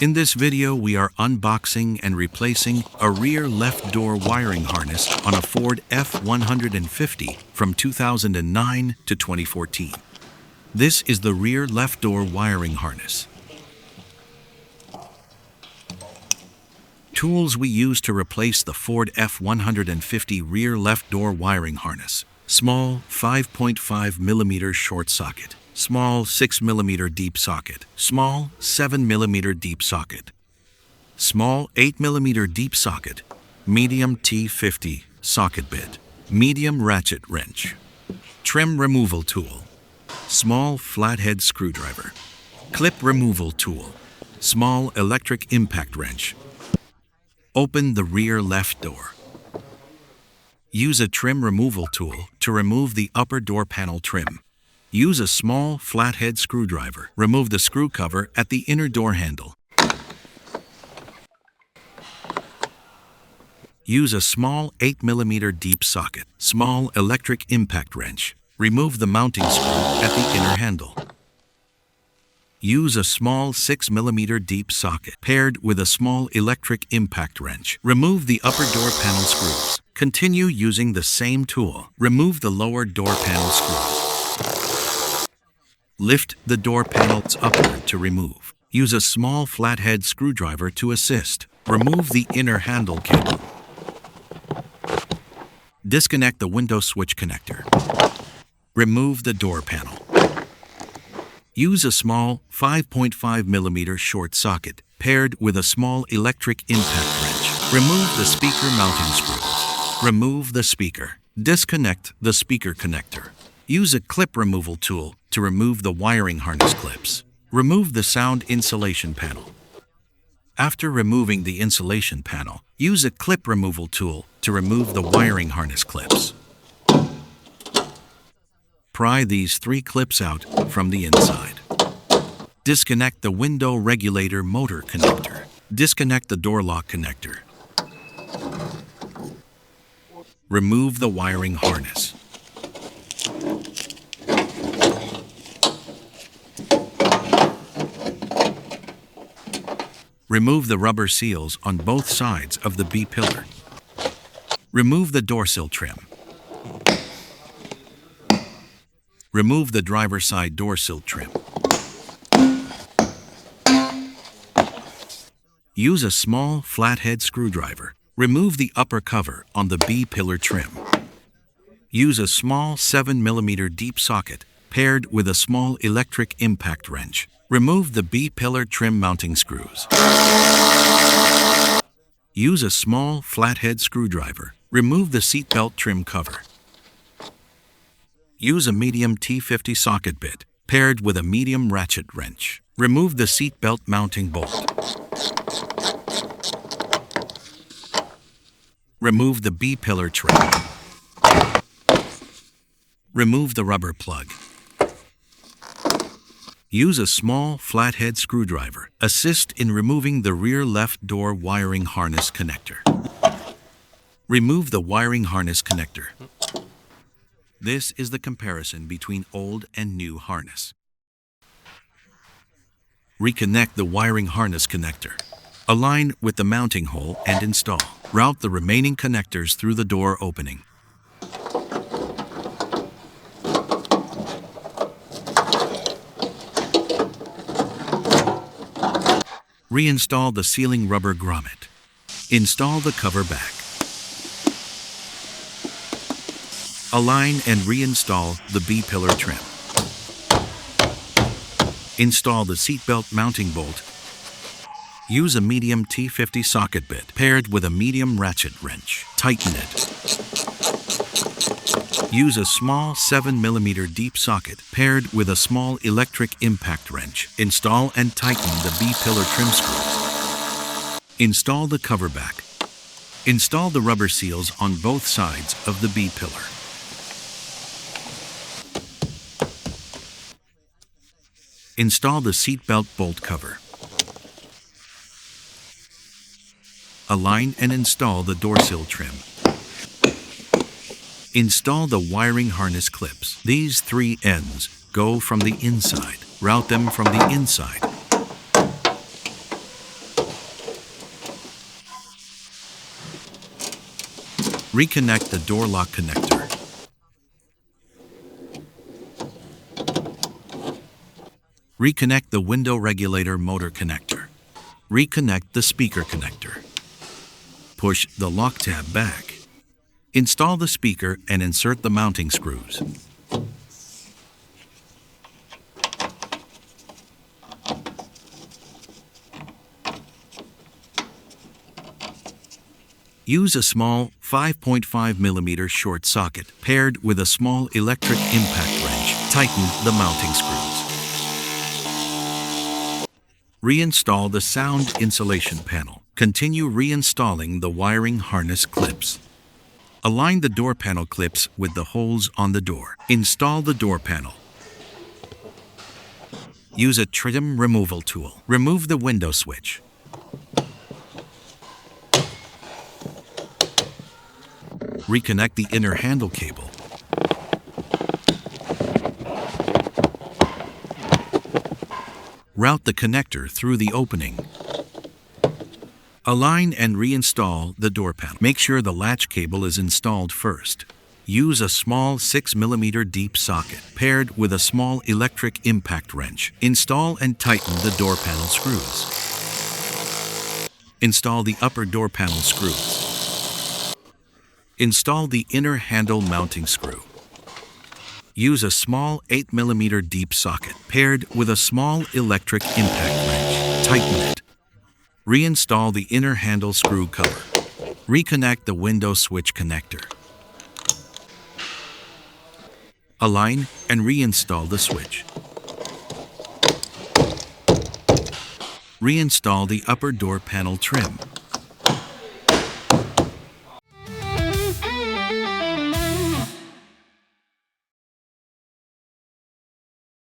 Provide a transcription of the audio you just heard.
In this video, we are unboxing and replacing a rear left door wiring harness on a Ford F-150 from 2009 to 2014. This is the rear left door wiring harness. Tools we use to replace the Ford F-150 rear left door wiring harness. Small 5.5mm short socket. Small 6mm deep socket. Small 7mm deep socket. Small 8mm deep socket. Medium T50 socket bit. Medium ratchet wrench. Trim removal tool. Small flathead screwdriver. Clip removal tool. Small electric impact wrench. Open the rear left door. Use a trim removal tool to remove the upper door panel trim. Use a small flathead screwdriver. Remove the screw cover at the inner door handle. Use a small 8mm deep socket. Small electric impact wrench. Remove the mounting screw at the inner handle. Use a small 6mm deep socket paired with a small electric impact wrench. Remove the upper door panel screws. Continue using the same tool. Remove the lower door panel screws. Lift the door panels upward to remove. Use a small flathead screwdriver to assist. Remove the inner handle cable. Disconnect the window switch connector. Remove the door panel. Use a small 5.5mm short socket paired with a small electric impact wrench. Remove the speaker mounting screws. Remove the speaker. Disconnect the speaker connector. Use a clip removal tool to remove the wiring harness clips. Remove the sound insulation panel. After removing the insulation panel, use a clip removal tool to remove the wiring harness clips. Pry these 3 clips out from the inside. Disconnect the window regulator motor connector. Disconnect the door lock connector. Remove the wiring harness. Remove the rubber seals on both sides of the B-pillar. Remove the door sill trim. Remove the driver's side door sill trim. Use a small flathead screwdriver. Remove the upper cover on the B-pillar trim. Use a small 7mm deep socket paired with a small electric impact wrench. Remove the B-pillar trim mounting screws. Use a small flathead screwdriver. Remove the seatbelt trim cover. Use a medium T50 socket bit paired with a medium ratchet wrench. Remove the seatbelt mounting bolt. Remove the B-pillar trim. Remove the rubber plug. Use a small flathead screwdriver. Assist in removing the rear left door wiring harness connector. Remove the wiring harness connector. This is the comparison between old and new harness. Reconnect the wiring harness connector. Align with the mounting hole and install. Route the remaining connectors through the door opening. Reinstall the sealing rubber grommet. Install the cover back. Align and reinstall the B-pillar trim. Install the seatbelt mounting bolt. Use a medium T50 socket bit paired with a medium ratchet wrench. Tighten it. Use a small 7mm deep socket paired with a small electric impact wrench. Install and tighten the B-pillar trim screws. Install the cover back. Install the rubber seals on both sides of the B-pillar. Install the seatbelt bolt cover. Align and install the door sill trim. Install the wiring harness clips. These 3 ends go from the inside. Route them from the inside. Reconnect the door lock connector. Reconnect the window regulator motor connector. Reconnect the speaker connector. Push the lock tab back. Install the speaker and insert the mounting screws. Use a small 5.5mm short socket paired with a small electric impact wrench. Tighten the mounting screws. Reinstall the sound insulation panel. Continue reinstalling the wiring harness clips. Align the door panel clips with the holes on the door. Install the door panel. Use a trim removal tool. Remove the window switch. Reconnect the inner handle cable. Route the connector through the opening. Align and reinstall the door panel. Make sure the latch cable is installed first. Use a small 6mm deep socket paired with a small electric impact wrench. Install and tighten the door panel screws. Install the upper door panel screws. Install the inner handle mounting screw. Use a small 8mm deep socket paired with a small electric impact wrench. Tighten it. Reinstall the inner handle screw cover. Reconnect the window switch connector. Align and reinstall the switch. Reinstall the upper door panel trim.